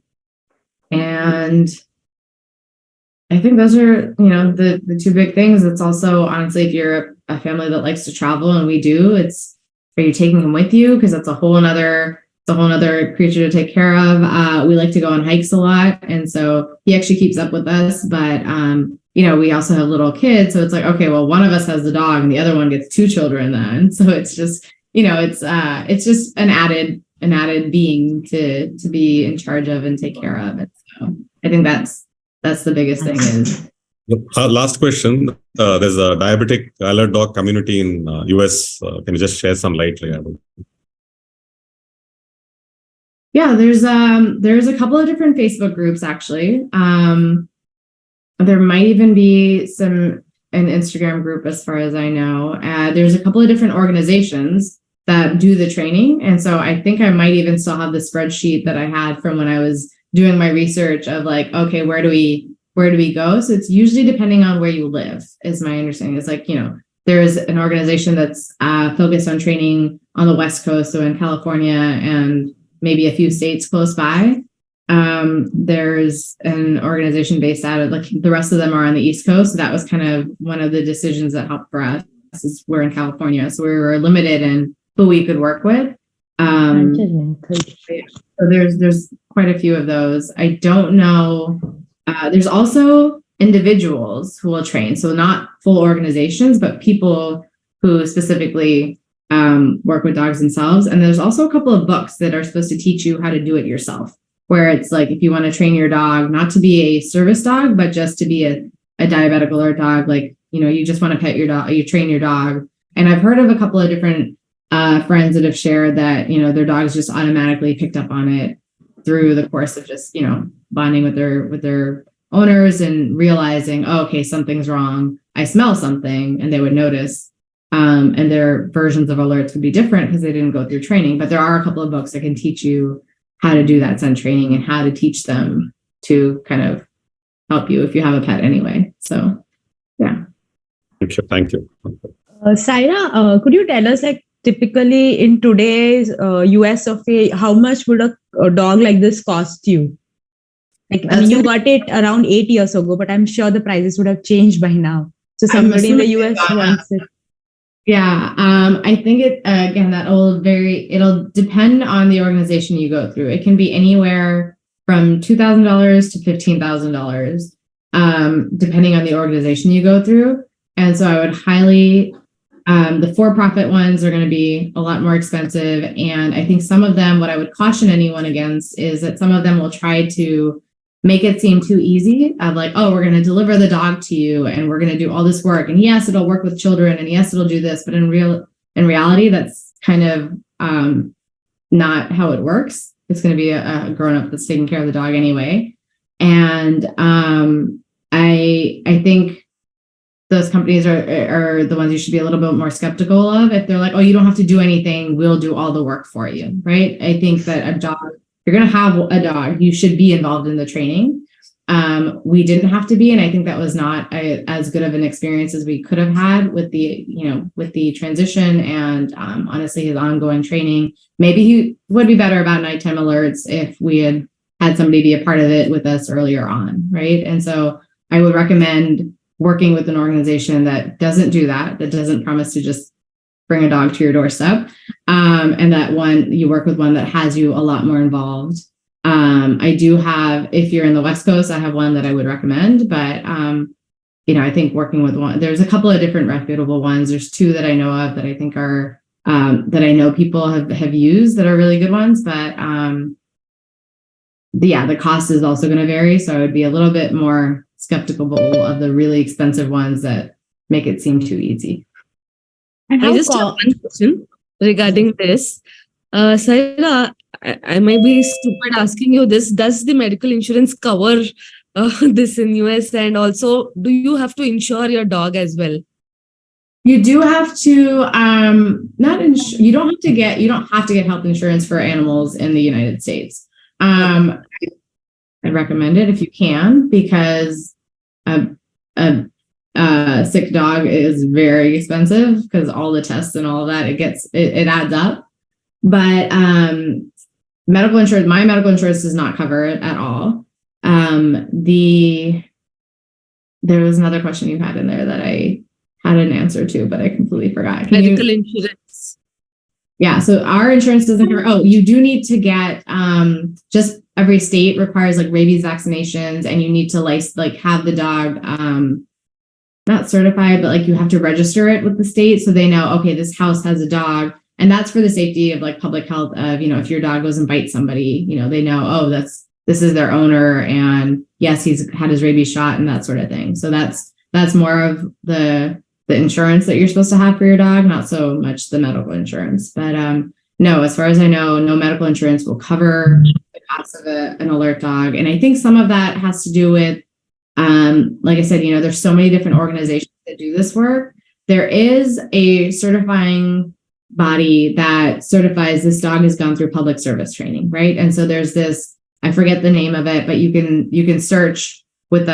I think those are, the two big things. It's also, honestly, if you're a family that likes to travel, and we do, are you taking him with you? Because that's a whole nother creature to take care of. We like to go on hikes a lot. And so he actually keeps up with us. But, we also have little kids. So it's like, okay, well, one of us has the dog and the other one gets 2 children then. So it's just, it's just an added being to be in charge of and take care of it. So I think that's the biggest thing is. Last question. There's a diabetic alert dog community in US. Can you just share some light? Yeah, there's a couple of different Facebook groups actually. There might even be an Instagram group as far as I know. There's a couple of different organizations that do the training, and so I think I might even still have the spreadsheet that I had from when I was doing my research of like, okay, where do we go? So it's usually depending on where you live, is my understanding. It's like, there's an organization that's focused on training on the West Coast, so in California and maybe a few states close by. There's an organization based out of, like, the rest of them are on the East Coast. So that was kind of one of the decisions that helped for us, is we're in California. So we were limited in who we could work with. So there's quite a few of those. I don't know. There's also individuals who will train. So not full organizations, but people who specifically work with dogs themselves. And there's also a couple of books that are supposed to teach you how to do it yourself, where it's like, if you want to train your dog, not to be a service dog, but just to be a diabetic alert dog, like, you just want to pet your dog, you train your dog. And I've heard of a couple of different friends that have shared that, their dogs just automatically picked up on it through the course of just, bonding with their owners and realizing, oh, okay, something's wrong. I smell something, and they would notice. And their versions of alerts would be different because they didn't go through training. But there are a couple of books that can teach you how to do that scent training and how to teach them to kind of help you if you have a pet anyway. So, yeah. Thank you. Saira, could you tell us, like, typically in today's US of A, how much would a dog like this cost you? Like, I mean, you got it around 8 years ago, but I'm sure the prices would have changed by now. So somebody in the US wants it. Yeah, I think it again it'll depend on the organization you go through. It can be anywhere from $2,000 to $15,000, depending on the organization you go through. And so I would highly, the for-profit ones are going to be a lot more expensive. And I think some of them, what I would caution anyone against is that some of them will try to make it seem too easy of like, oh, we're going to deliver the dog to you and we're going to do all this work. And yes, it'll work with children and yes, it'll do this. But in reality, that's kind of not how it works. It's going to be a grown-up that's taking care of the dog anyway. And I think those companies are the ones you should be a little bit more skeptical of. If they're like, oh, you don't have to do anything, we'll do all the work for you, right? I think that a dog, you're going to have a dog, you should be involved in the training. We didn't have to be, and I think that was not as good of an experience as we could have had with the transition and honestly his ongoing training. Maybe he would be better about nighttime alerts if we had somebody be a part of it with us earlier on, right? And so I would recommend working with an organization that doesn't do that doesn't promise to just bring a dog to your doorstep, and that you work with one that has you a lot more involved. I do have, if you're in the West Coast, I have one that I would recommend, but I think working with one, there's a couple of different reputable ones. There's two that I know of that I think are that I know people have used that are really good ones, but the cost is also going to vary. So I would be a little bit more skeptical of the really expensive ones that make it seem too easy. And I just have one question regarding this. Saira, I might be stupid asking you this. Does the medical insurance cover this in US? And also, do you have to insure your dog as well? You do have to you don't have to get health insurance for animals in the United States. I'd recommend it if you can, because a sick dog is very expensive because all the tests and all of that, it adds up. But my medical insurance does not cover it at all. There was another question you had in there that I had an answer to, but I completely forgot. Medical insurance. Yeah, so our insurance doesn't cover. Oh, you do need to get just every state requires like rabies vaccinations, and you need to have the dog not certified, but like you have to register it with the state so they know, okay, this house has a dog, and that's for the safety of like public health of, if your dog goes and bites somebody, they know, oh, this is their owner, and yes, he's had his rabies shot and that sort of thing. So that's more of the insurance that you're supposed to have for your dog, not so much the medical insurance. But no, as far as I know, no medical insurance will cover the cost of an alert dog. And I think some of that has to do with, like I said, there's so many different organizations that do this work. There is a certifying body that certifies this dog has gone through public service training, right? And so there's this, I forget the name of it, but you can search with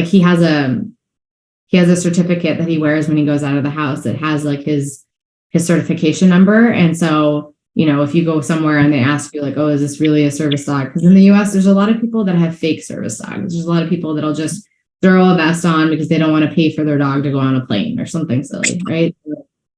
he has a certificate that he wears when he goes out of the house that has like his certification number. And so, if you go somewhere and they ask you like, oh, is this really a service dog? Because in the US, there's a lot of people that have fake service dogs. There's a lot of people that'll just throw a vest on because they don't want to pay for their dog to go on a plane or something silly, right?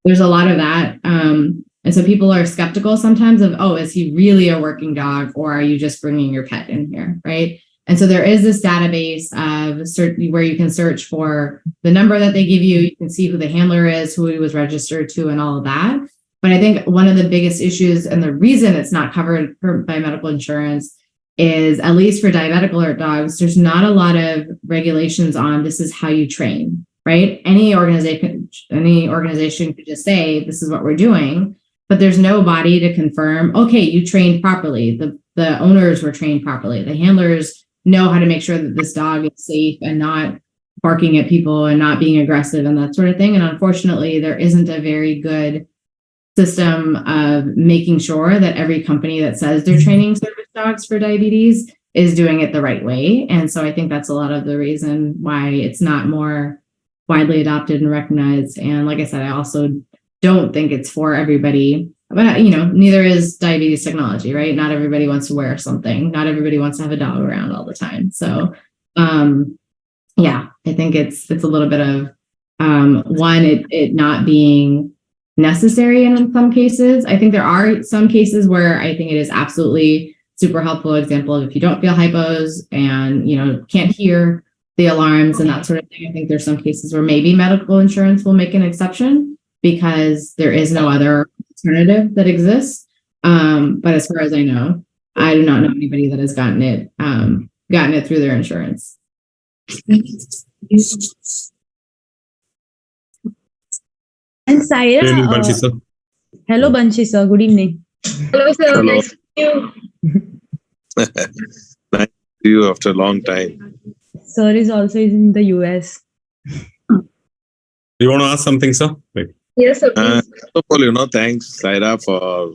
There's a lot of that. And so people are skeptical sometimes of, oh, is he really a working dog, or are you just bringing your pet in here, right? And so there is this database of where you can search for the number that they give you. You can see who the handler is, who he was registered to, and all of that. But I think one of the biggest issues, and the reason it's not covered by medical insurance, is, at least for diabetic alert dogs, there's not a lot of regulations on this is how you train, right? Any organization could just say, this is what we're doing, but there's no body to confirm, okay, you trained properly. The owners were trained properly. The handlers know how to make sure that this dog is safe and not barking at people and not being aggressive and that sort of thing. And unfortunately, there isn't a very good system of making sure that every company that says they're training service dogs for diabetes is doing it the right way. And so I think that's a lot of the reason why it's not more widely adopted and recognized. And like I said, I also don't think it's for everybody. But, neither is diabetes technology, right? Not everybody wants to wear something. Not everybody wants to have a dog around all the time. So, I think it's a little bit of, it not being necessary in some cases. I think there are some cases where I think it is absolutely super helpful. Example of if you don't feel hypos and, can't hear the alarms and that sort of thing. I think there's some cases where maybe medical insurance will make an exception because there is no other alternative that exists. But as far as I know, I do not know anybody that has gotten it through their insurance. And Saira, Good evening, Banshi sir. hello Banshi sir, good evening. Hello, sir. Hello. Nice to meet you. Nice to see you after a long time. Sir is also in the US. Do you want to ask something, sir? Like, Yes, sir. Please. First of all, thanks, Saira, for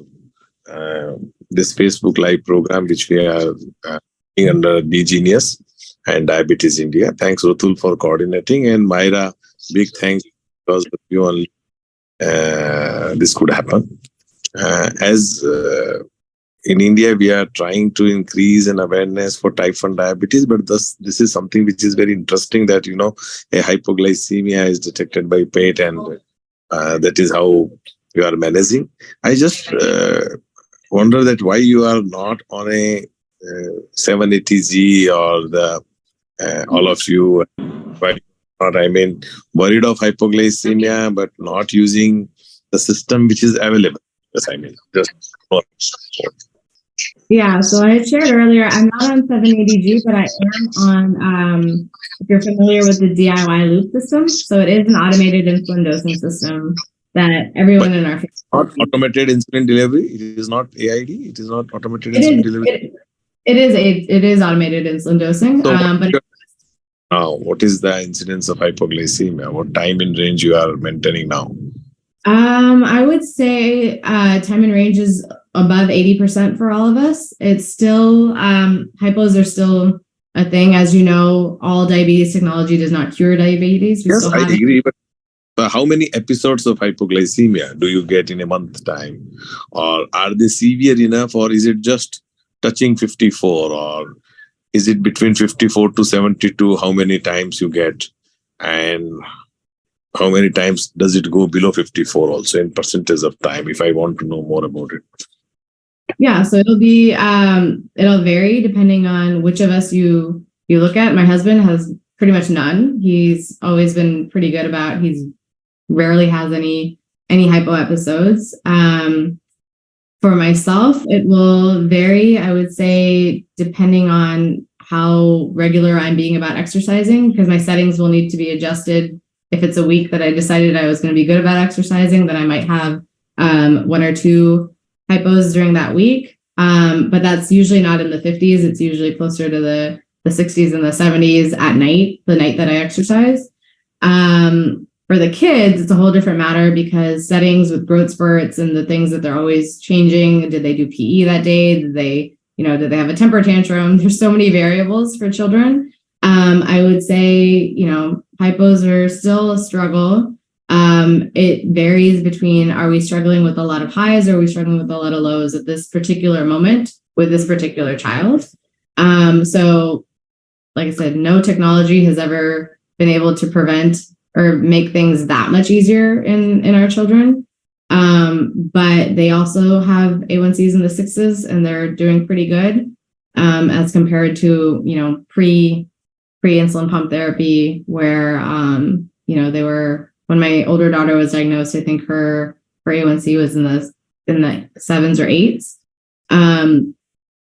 this Facebook Live program, which we are doing under D-Genius and Diabetes India. Thanks, Rutul, for coordinating. And Myra, big thanks because of you only this could happen. As in India, we are trying to increase an awareness for type 1 diabetes, but this is something which is very interesting that, a hypoglycemia is detected by PET and that is how you are managing. I just wonder that why you are not on a 780G or the all of you, why not, worried of hypoglycemia, but not using the system which is available. Yes, just Yeah, so I had shared earlier, I'm not on 780G, but I am on, if you're familiar with the DIY loop system. So it is an automated insulin dosing system that everyone in our family. not automated insulin delivery. It is not AID. It is not automated insulin delivery. It is automated insulin dosing, So but now, what is the incidence of hypoglycemia? What time in range you are maintaining now? I would say time in range is above 80% for all of us. It's still, hypos are still a thing. As you know, all diabetes technology does not cure diabetes. Yes, I agree. But how many episodes of hypoglycemia do you get in a month time? Or are they severe enough, or is it just touching 54? Or is it between 54 to 72? How many times you get? And how many times does it go below 54 also in percentage of time, if I want to know more about it? Yeah, so it'll be it'll vary depending on which of us you look at. My husband has pretty much none. He's always been pretty good about, he's rarely has any hypo episodes. For myself, it will vary, I would say, depending on how regular I'm being about exercising, because my settings will need to be adjusted. If it's a week that I decided I was going to be good about exercising, then I might have 1 or 2 hypos during that week. But that's usually not in the 50s. It's usually closer to the 60s and the 70s at night, the night that I exercise. For the kids, it's a whole different matter because settings with growth spurts and the things that they're always changing. Did they do PE that day? Did they have a temper tantrum? There's so many variables for children. I would say, hypos are still a struggle. It varies between, are we struggling with a lot of highs or are we struggling with a lot of lows at this particular moment with this particular child? So like I said, no technology has ever been able to prevent or make things that much easier in our children. But they also have A1Cs in the 6s and they're doing pretty good as compared to, pre-insulin pump therapy where, they were, when my older daughter was diagnosed, I think her A1C was in the 7s or 8s.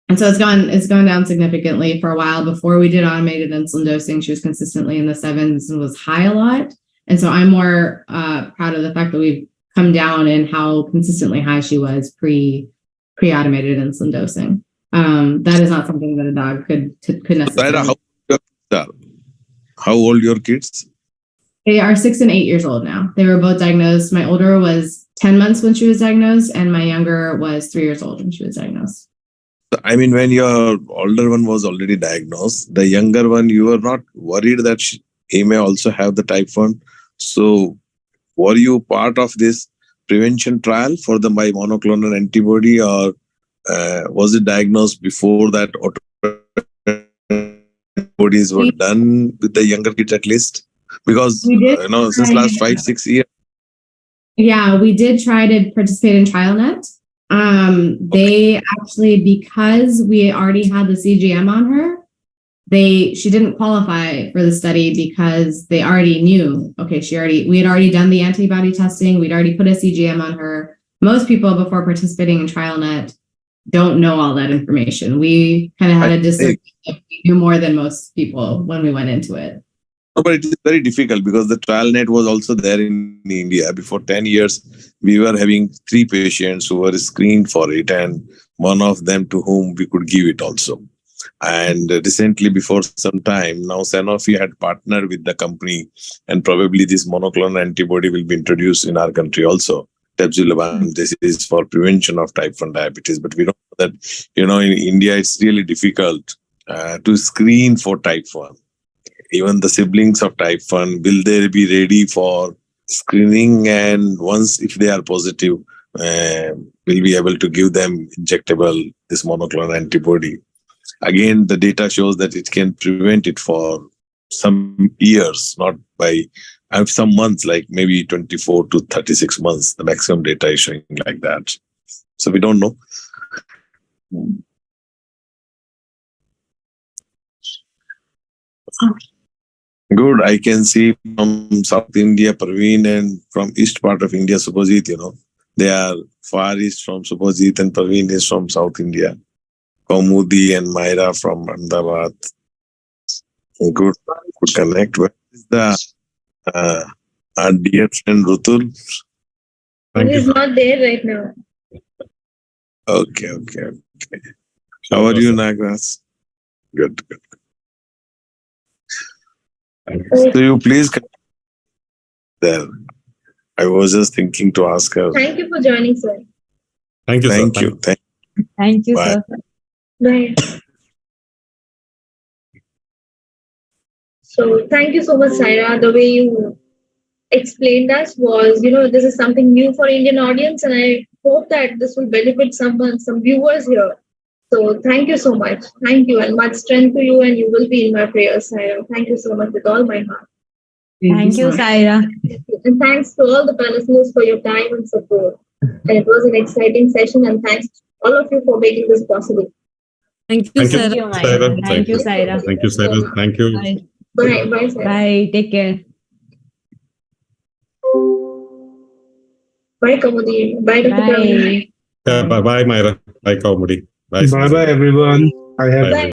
And so it's gone down significantly. For a while before we did automated insulin dosing, she was consistently in the 7s and was high a lot. And so I'm more proud of the fact that we've come down in how consistently high she was pre-automated insulin dosing. That is not something that a dog could necessarily. How old your kids? They are 6 and 8 years old now. They were both diagnosed. My older was 10 months when she was diagnosed, and my younger was 3 years old when she was diagnosed. I mean, when your older one was already diagnosed, the younger one, you were not worried that he may also have the type 1. So, were you part of this prevention trial for the monoclonal antibody, or was it diagnosed before that antibodies were done with the younger kids at least? Because, We did since last 5-6 years. Yeah, we did try to participate in TrialNet. They actually, because we already had the CGM on her, she didn't qualify for the study because they already knew, okay, we had already done the antibody testing. We'd already put a CGM on her. Most people before participating in TrialNet don't know all that information. We kind of had a disagreement. We knew more than most people when we went into it. No, but it is very difficult because the trial net was also there in India. Before 10 years, we were having 3 patients who were screened for it, and one of them to whom we could give it also. And recently, before some time, now Sanofi had partnered with the company, and probably this monoclonal antibody will be introduced in our country also. Tepzulaban, this is for prevention of type 1 diabetes. But we don't know that, in India, it's really difficult to screen for type 1. Even the siblings of type 1, will they be ready for screening? And once, if they are positive, we'll be able to give them injectable, this monoclonal antibody. Again, the data shows that it can prevent it for some years, not by some months, like maybe 24 to 36 months. The maximum data is showing like that. So we don't know. Good. I can see from South India, Praveen, and from east part of India, Subhajit, they are far east from Subhajit, and Praveen is from South India. Kaumudi and Myra from Ahmedabad. Good connect. Where is the our dear friend Rutul? He is not there right now. Okay. How are you, Nagras? Good. So you please come there. I was just thinking to ask her. Thank you for joining, sir. Thank you, Thank sir. you. Thank you, Bye. sir. Bye. So thank you so much, Saira. The way you explained us was, this is something new for Indian audience, and I hope that this will benefit some viewers here. So thank you so much. Thank you, and much strength to you, and you will be in my prayers, Saira. Thank you so much with all my heart. Thank you, Saira. And thanks to all the listeners for your time and support. And it was an exciting session, and thanks to all of you for making this possible. Thank you, Thank you, sir. Myra. Thank you, Saira. Thank you, Saira. Thank you. Bye. Bye, Saira. Bye. Take care. Bye, Kamudi. Bye, Dr. Praveen. Bye. Bye, Myra. Bye, Kaumudi. Bye, Bye bye, everyone. I have Bye.